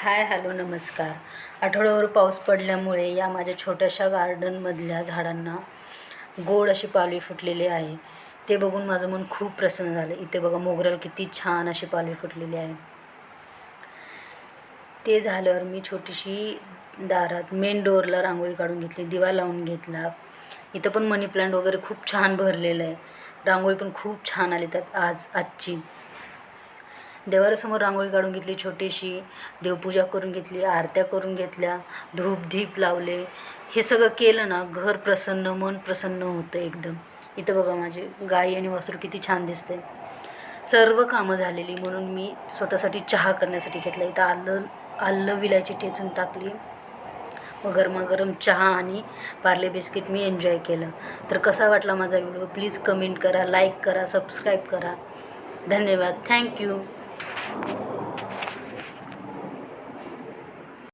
Hi hello नमस्कार. आठवड्याभर पाऊस पडल्यामुळे या माझ्या छोट्याशा गार्डनमधल्या झाडांना गोड अशी पालवी फुटलेली आहे. ते बघून माझं मन खूप प्रसन्न झालं. इथे बघा मोगऱ्याला किती छान अशी पालवी फुटलेली आहे. ते झाल्यावर मी छोटीशी दारात मेन डोअरला रांगोळी काढून घेतली, दिवा लावून घेतला. इथं पण मनी प्लांट वगैरे खूप छान भरलेलं आहे. रांगोळी पण खूप छान आली त्यात आजची. देवाऱ्यासमोर रांगोळी काढून घेतली छोटीशी, देवपूजा करून घेतली, आरत्या करून घेतल्या, धूप दीप लावले. हे सगळं केलं ना घर प्रसन्न, मन प्रसन्न होतं एकदम. इथं बघा माझी गाई आणि वासरू किती छान दिसते. सर्व कामं झालेली म्हणून मी स्वतःसाठी चहा करण्यासाठी घेतला. इथं आलं विलायची ठेचून टाकली व गरमागरम चहा आणि पार्ले बिस्किट मी एन्जॉय केलं. तर कसा वाटला माझा व्हिडिओ प्लीज कमेंट करा, लाईक करा, सबस्क्राईब करा. धन्यवाद. थँक्यू.